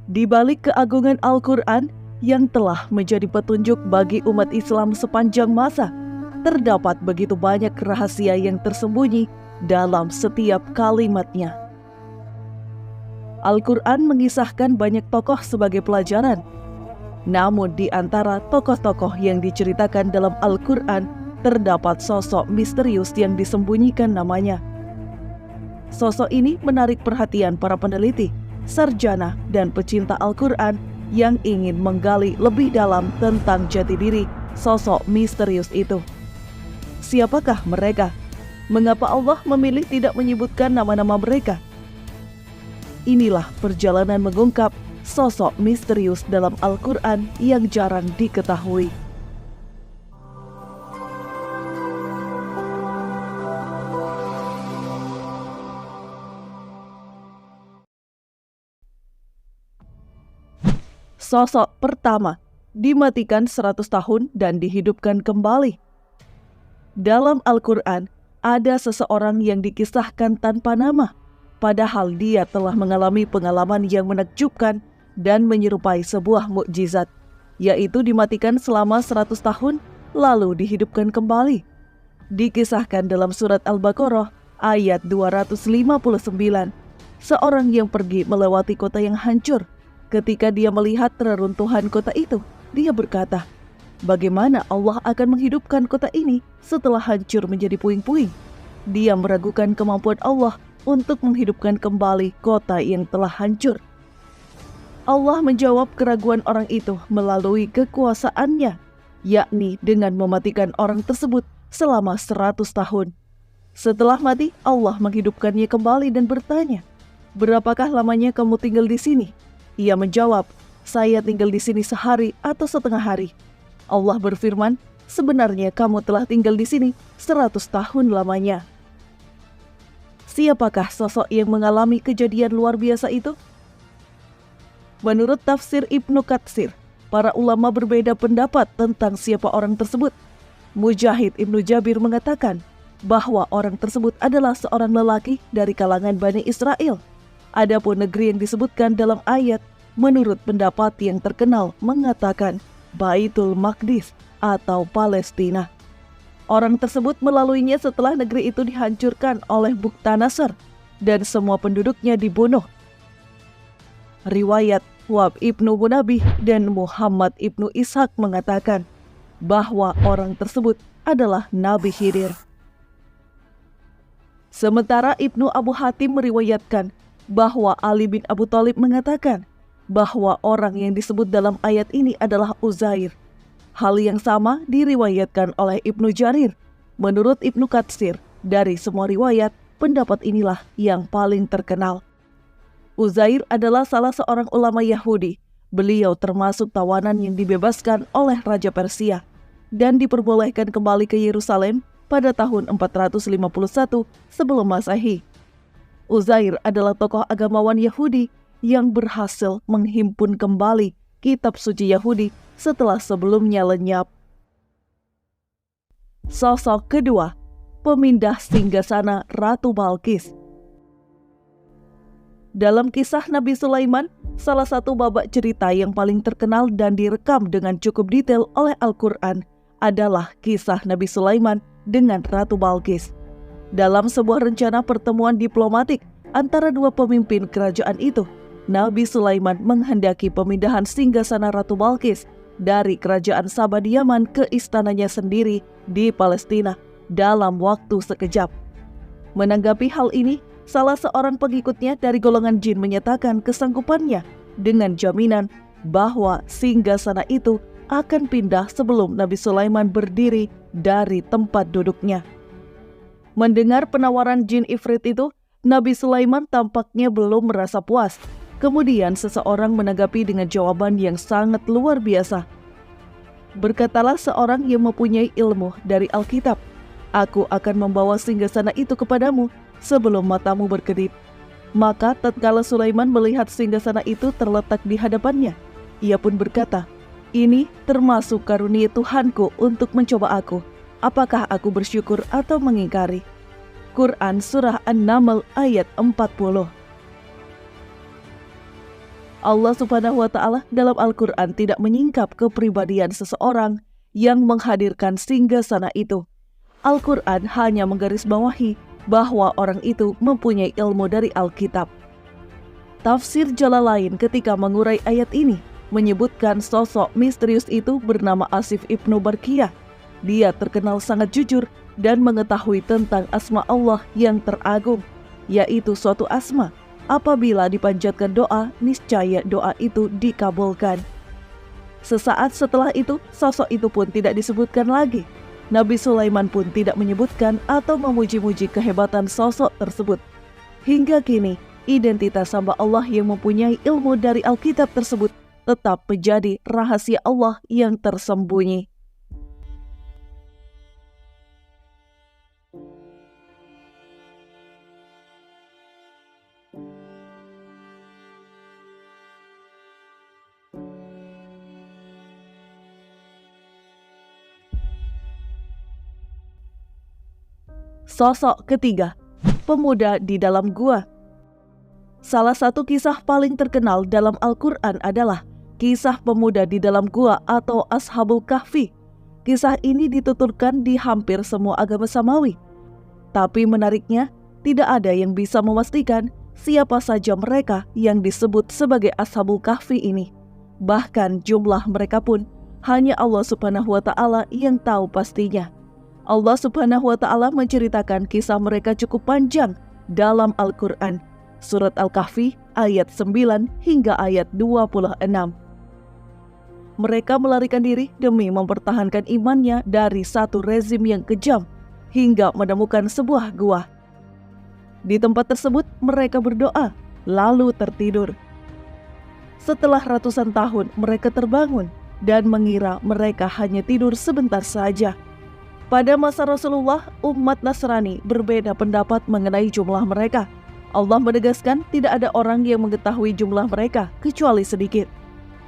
Di balik keagungan Al-Quran yang telah menjadi petunjuk bagi umat Islam sepanjang masa, terdapat begitu banyak rahasia yang tersembunyi dalam setiap kalimatnya. Al-Quran mengisahkan banyak tokoh sebagai pelajaran. Namun di antara tokoh-tokoh yang diceritakan dalam Al-Quran, terdapat sosok misterius yang disembunyikan namanya. Sosok ini menarik perhatian para peneliti, sarjana, dan pecinta Al-Quran yang ingin menggali lebih dalam tentang jati diri sosok misterius itu. Siapakah mereka? Mengapa Allah memilih tidak menyebutkan nama-nama mereka? Inilah perjalanan mengungkap sosok misterius dalam Al-Quran yang jarang diketahui. Sosok pertama dimatikan 100 tahun dan dihidupkan kembali. Dalam Al-Quran ada seseorang yang dikisahkan tanpa nama, padahal dia telah mengalami pengalaman yang menakjubkan dan menyerupai sebuah mukjizat, yaitu dimatikan selama 100 tahun lalu dihidupkan kembali. Dikisahkan dalam surat Al-Baqarah ayat 259, seorang yang pergi melewati kota yang hancur. Ketika dia melihat reruntuhan kota itu, dia berkata, bagaimana Allah akan menghidupkan kota ini setelah hancur menjadi puing-puing? Dia meragukan kemampuan Allah untuk menghidupkan kembali kota yang telah hancur. Allah menjawab keraguan orang itu melalui kekuasaannya, yakni dengan mematikan orang tersebut selama 100 tahun. Setelah mati, Allah menghidupkannya kembali dan bertanya, berapakah lamanya kamu tinggal di sini? Ia menjawab, saya tinggal di sini sehari atau setengah hari. Allah berfirman, sebenarnya kamu telah tinggal di sini 100 tahun lamanya. Siapakah sosok yang mengalami kejadian luar biasa itu? Menurut tafsir Ibnu Katsir, para ulama berbeda pendapat tentang siapa orang tersebut. Mujahid Ibnu Jabir mengatakan bahwa orang tersebut adalah seorang lelaki dari kalangan Bani Israel. Adapun negeri yang disebutkan dalam ayat, menurut pendapat yang terkenal mengatakan Baitul Maqdis atau Palestina. Orang tersebut melaluinya setelah negeri itu dihancurkan oleh Buktanasar dan semua penduduknya dibunuh. Riwayat Wahb Ibnu Munabih dan Muhammad Ibnu Ishaq mengatakan bahwa orang tersebut adalah Nabi Khidir. Sementara Ibnu Abu Hatim meriwayatkan bahwa Ali bin Abu Thalib mengatakan bahwa orang yang disebut dalam ayat ini adalah Uzair. Hal yang sama diriwayatkan oleh Ibnu Jarir. Menurut Ibnu Katsir, dari semua riwayat, pendapat inilah yang paling terkenal. Uzair adalah salah seorang ulama Yahudi. Beliau termasuk tawanan yang dibebaskan oleh Raja Persia dan diperbolehkan kembali ke Yerusalem pada tahun 451 sebelum Masehi. Uzair adalah tokoh agamawan Yahudi yang berhasil menghimpun kembali kitab suci Yahudi setelah sebelumnya lenyap. Sosok kedua, pemindah singgasana Ratu Balqis. Dalam kisah Nabi Sulaiman, salah satu babak cerita yang paling terkenal dan direkam dengan cukup detail oleh Al-Quran adalah kisah Nabi Sulaiman dengan Ratu Balqis. Dalam sebuah rencana pertemuan diplomatik antara dua pemimpin kerajaan itu, Nabi Sulaiman menghendaki pemindahan singgasana Ratu Balqis dari kerajaan Saba di Yaman ke istananya sendiri di Palestina dalam waktu sekejap. Menanggapi hal ini, salah seorang pengikutnya dari golongan jin menyatakan kesanggupannya dengan jaminan bahwa singgasana itu akan pindah sebelum Nabi Sulaiman berdiri dari tempat duduknya. Mendengar penawaran jin ifrit itu, Nabi Sulaiman tampaknya belum merasa puas. Kemudian seseorang menanggapi dengan jawaban yang sangat luar biasa. Berkatalah seorang yang mempunyai ilmu dari Alkitab, aku akan membawa singgasana itu kepadamu sebelum matamu berkedip. Maka tatkala Sulaiman melihat singgasana itu terletak di hadapannya, ia pun berkata, ini termasuk karunia Tuhanku untuk mencoba aku. Apakah aku bersyukur atau mengingkari? Quran Surah An-Naml ayat 40. Allah Subhanahu wa Ta'ala dalam Al-Quran tidak menyingkap kepribadian seseorang yang menghadirkan singgasana itu. Al-Quran hanya menggarisbawahi bahwa orang itu mempunyai ilmu dari Alkitab. Tafsir Jalalain ketika mengurai ayat ini menyebutkan sosok misterius itu bernama Asif Ibnu Barkiyah. Dia terkenal sangat jujur dan mengetahui tentang asma Allah yang teragung, yaitu suatu asma. Apabila dipanjatkan doa, niscaya doa itu dikabulkan. Sesaat setelah itu, sosok itu pun tidak disebutkan lagi. Nabi Sulaiman pun tidak menyebutkan atau memuji-muji kehebatan sosok tersebut. Hingga kini, identitas hamba Allah yang mempunyai ilmu dari Alkitab tersebut tetap menjadi rahasia Allah yang tersembunyi. Sosok ketiga, pemuda di dalam gua. Salah satu kisah paling terkenal dalam Al-Quran adalah kisah pemuda di dalam gua atau Ashabul Kahfi. Kisah ini dituturkan di hampir semua agama samawi. Tapi menariknya, tidak ada yang bisa memastikan siapa saja mereka yang disebut sebagai Ashabul Kahfi ini. Bahkan jumlah mereka pun hanya Allah Subhanahu wa Ta'ala yang tahu pastinya. Allah Subhanahu wa Ta'ala menceritakan kisah mereka cukup panjang dalam Al-Quran. Surat Al-Kahfi ayat 9 hingga ayat 26. Mereka melarikan diri demi mempertahankan imannya dari satu rezim yang kejam hingga menemukan sebuah gua. Di tempat tersebut mereka berdoa, lalu tertidur. Setelah ratusan tahun mereka terbangun dan mengira mereka hanya tidur sebentar saja. Pada masa Rasulullah, umat Nasrani berbeda pendapat mengenai jumlah mereka. Allah menegaskan tidak ada orang yang mengetahui jumlah mereka kecuali sedikit.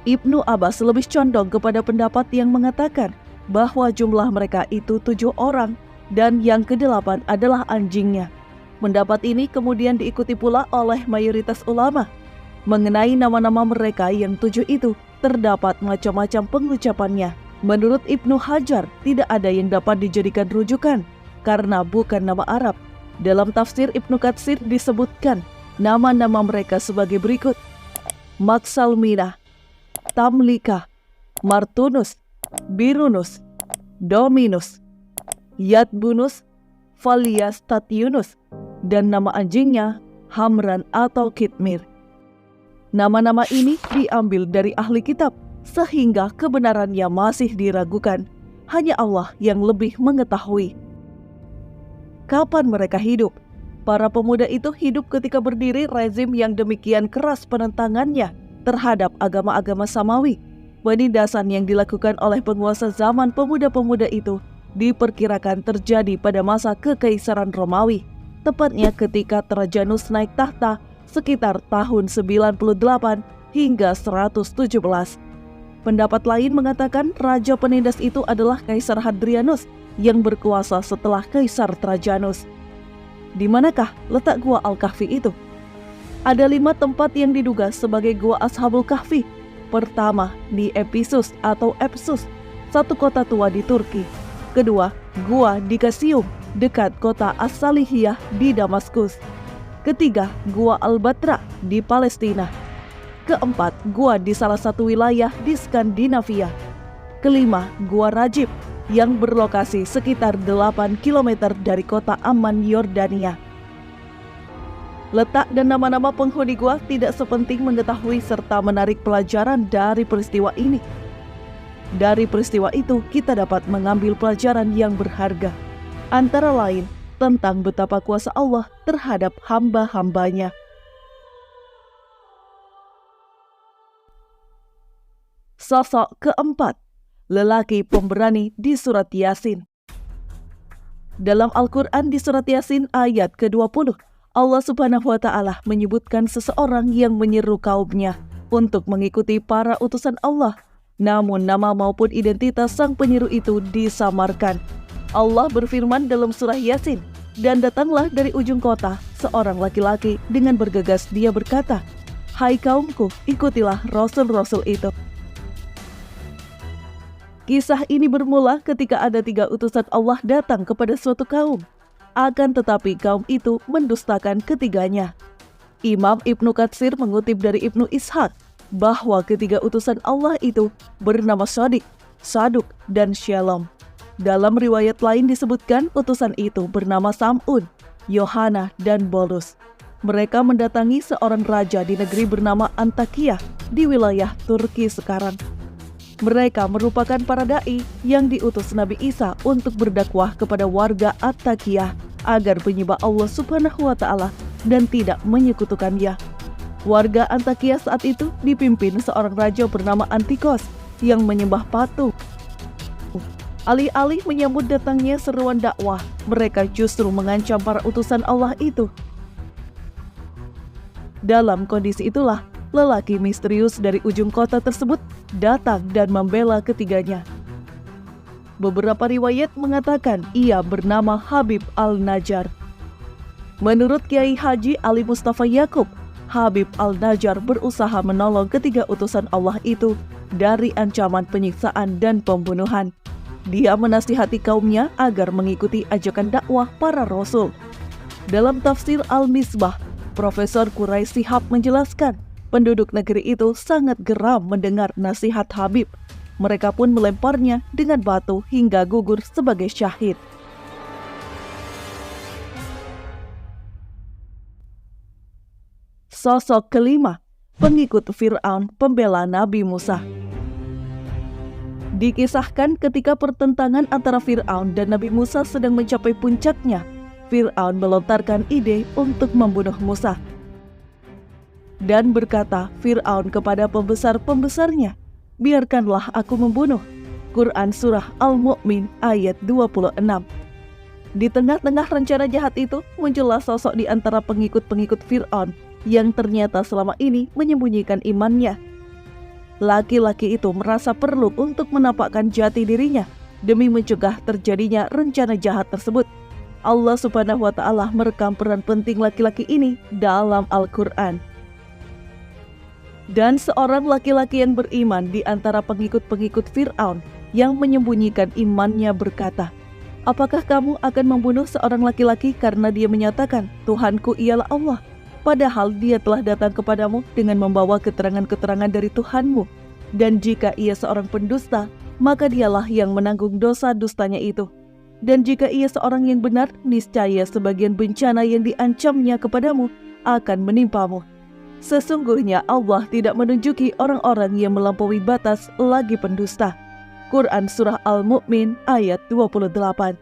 Ibnu Abbas lebih condong kepada pendapat yang mengatakan bahwa jumlah mereka itu 7 orang dan yang ke-8 adalah anjingnya. Pendapat ini kemudian diikuti pula oleh mayoritas ulama. Mengenai nama-nama mereka yang 7 itu, terdapat macam-macam pengucapannya. Menurut Ibnu Hajar, tidak ada yang dapat dijadikan rujukan karena bukan nama Arab. Dalam tafsir Ibnu Katsir disebutkan nama-nama mereka sebagai berikut: Maksalminah, Tamlikah, Martunus, Birunus, Dominus, Yatbunus, Falias Tatyunus, dan nama anjingnya Hamran atau Kitmir. Nama-nama ini diambil dari ahli kitab, sehingga kebenarannya masih diragukan. Hanya Allah yang lebih mengetahui. Kapan mereka hidup? Para pemuda itu hidup ketika berdiri rezim yang demikian keras penentangannya terhadap agama-agama samawi. Penindasan yang dilakukan oleh penguasa zaman pemuda-pemuda itu diperkirakan terjadi pada masa Kekaisaran Romawi, tepatnya ketika Trajanus naik tahta sekitar tahun 98 hingga 117. Pendapat lain mengatakan raja penindas itu adalah Kaisar Hadrianus yang berkuasa setelah Kaisar Trajanus. Di manakah letak gua Al-Kahfi itu? Ada 5 tempat yang diduga sebagai gua Ashabul Kahfi. Pertama, di Ephesus atau Epsus, satu kota tua di Turki. Kedua, gua di Kasium, dekat kota As-Salihiyah di Damaskus. Ketiga, gua Al-Batra di Palestina. Keempat, gua di salah satu wilayah di Skandinavia. Kelima, gua Rajib yang berlokasi sekitar 8 km dari kota Amman, Yordania. Letak dan nama-nama penghuni gua tidak sepenting mengetahui serta menarik pelajaran dari peristiwa ini. Dari peristiwa itu kita dapat mengambil pelajaran yang berharga, antara lain tentang betapa kuasa Allah terhadap hamba-hambanya. Sosok keempat, lelaki pemberani di surat Yasin. Dalam Al-Quran di surat Yasin ayat ke-20, Allah Subhanahu wa Ta'ala menyebutkan seseorang yang menyeru kaumnya untuk mengikuti para utusan Allah. Namun nama maupun identitas sang penyeru itu disamarkan. Allah berfirman dalam surah Yasin, "Dan datanglah dari ujung kota seorang laki-laki dengan bergegas dia berkata, Hai kaumku, ikutilah rasul-rasul itu. Kisah ini bermula ketika ada 3 utusan Allah datang kepada suatu kaum. Akan tetapi kaum itu mendustakan ketiganya. Imam Ibnu Katsir mengutip dari Ibnu Ishaq bahwa ketiga utusan Allah itu bernama Shadiq, Saduk, dan Shalom. Dalam riwayat lain disebutkan utusan itu bernama Sam'un, Yohana, dan Bolus. Mereka mendatangi seorang raja di negeri bernama Antakya di wilayah Turki sekarang. Mereka merupakan para da'i yang diutus Nabi Isa untuk berdakwah kepada warga Antakya agar menyembah Allah Subhanahu wa Ta'ala dan tidak menyekutukannya. Warga Antakya saat itu dipimpin seorang raja bernama Antikos yang menyembah patung. Alih-alih menyambut datangnya seruan dakwah, mereka justru mengancam para utusan Allah itu. Dalam kondisi itulah, lelaki misterius dari ujung kota tersebut datang dan membela ketiganya. Beberapa riwayat mengatakan ia bernama Habib Al-Najjar. Menurut Kiai Haji Ali Mustafa Yakub, Habib Al-Najjar berusaha menolong ketiga utusan Allah itu dari ancaman penyiksaan dan pembunuhan. Dia menasihati kaumnya agar mengikuti ajakan dakwah para rasul. Dalam tafsir Al-Misbah, Profesor Quraisy Shihab menjelaskan, penduduk negeri itu sangat geram mendengar nasihat Habib. Mereka pun melemparnya dengan batu hingga gugur sebagai syahid. Sosok kelima, pengikut Fir'aun pembela Nabi Musa. Dikisahkan ketika pertentangan antara Fir'aun dan Nabi Musa sedang mencapai puncaknya, Fir'aun melontarkan ide untuk membunuh Musa. Dan berkata Fir'aun kepada pembesar-pembesarnya, "Biarkanlah aku membunuh." Quran Surah Al-Mu'min ayat 26. Di tengah-tengah rencana jahat itu, muncullah sosok di antara pengikut-pengikut Fir'aun yang ternyata selama ini menyembunyikan imannya. Laki-laki itu merasa perlu untuk menampakkan jati dirinya demi mencegah terjadinya rencana jahat tersebut. Allah Subhanahu wa Ta'ala merekam peran penting laki-laki ini dalam Al-Quran. Dan seorang laki-laki yang beriman di antara pengikut-pengikut Fir'aun yang menyembunyikan imannya berkata, "Apakah kamu akan membunuh seorang laki-laki karena dia menyatakan, 'Tuhanku ialah Allah'? Padahal dia telah datang kepadamu dengan membawa keterangan-keterangan dari Tuhanmu. Dan jika ia seorang pendusta, maka dialah yang menanggung dosa dustanya itu. Dan jika ia seorang yang benar, niscaya sebagian bencana yang diancamnya kepadamu akan menimpamu. Sesungguhnya Allah tidak menunjuki orang-orang yang melampaui batas lagi pendusta." Quran Surah Al-Mu'min ayat 28.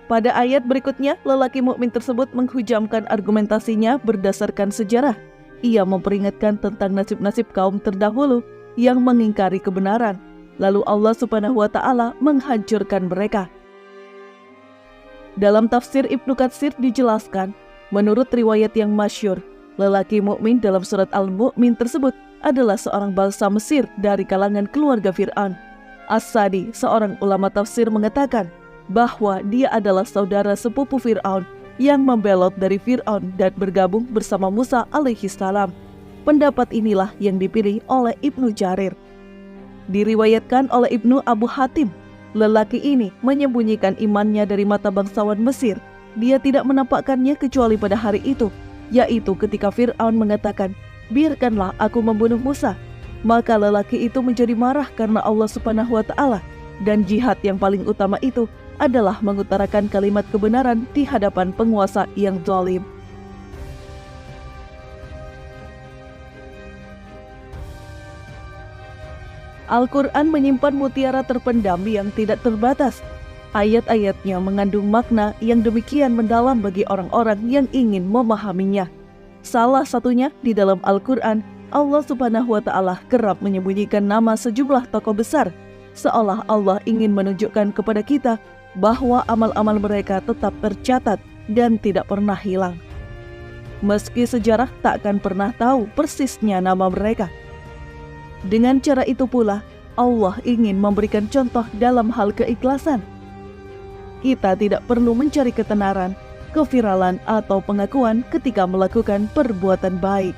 Pada ayat berikutnya, lelaki mukmin tersebut menghujamkan argumentasinya berdasarkan sejarah. Ia memperingatkan tentang nasib-nasib kaum terdahulu yang mengingkari kebenaran. Lalu Allah Subhanahu wa Ta'ala menghancurkan mereka. Dalam tafsir Ibnu Katsir dijelaskan, menurut riwayat yang masyhur, lelaki mukmin dalam surat Al-Mu'min tersebut adalah seorang bangsa Mesir dari kalangan keluarga Fir'aun. As-Sadi, seorang ulama tafsir, mengatakan bahwa dia adalah saudara sepupu Fir'aun yang membelot dari Fir'aun dan bergabung bersama Musa alaihi salam. Pendapat inilah yang dipilih oleh Ibnu Jarir. Diriwayatkan oleh Ibnu Abu Hatim, lelaki ini menyembunyikan imannya dari mata bangsawan Mesir. Dia tidak menampakkannya kecuali pada hari itu, yaitu ketika Fir'aun mengatakan, "Biarkanlah aku membunuh Musa." Maka lelaki itu menjadi marah karena Allah Subhanahu wa Ta'ala, dan jihad yang paling utama itu adalah mengutarakan kalimat kebenaran di hadapan penguasa yang zalim. Al-Quran menyimpan mutiara terpendam yang tidak terbatas. Ayat-ayatnya mengandung makna yang demikian mendalam bagi orang-orang yang ingin memahaminya. Salah satunya di dalam Al-Quran, Allah Subhanahu wa Ta'ala kerap menyembunyikan nama sejumlah tokoh besar, seolah Allah ingin menunjukkan kepada kita bahwa amal-amal mereka tetap tercatat dan tidak pernah hilang. Meski sejarah tak akan pernah tahu persisnya nama mereka. Dengan cara itu pula, Allah ingin memberikan contoh dalam hal keikhlasan. Kita tidak perlu mencari ketenaran, keviralan, atau pengakuan ketika melakukan perbuatan baik.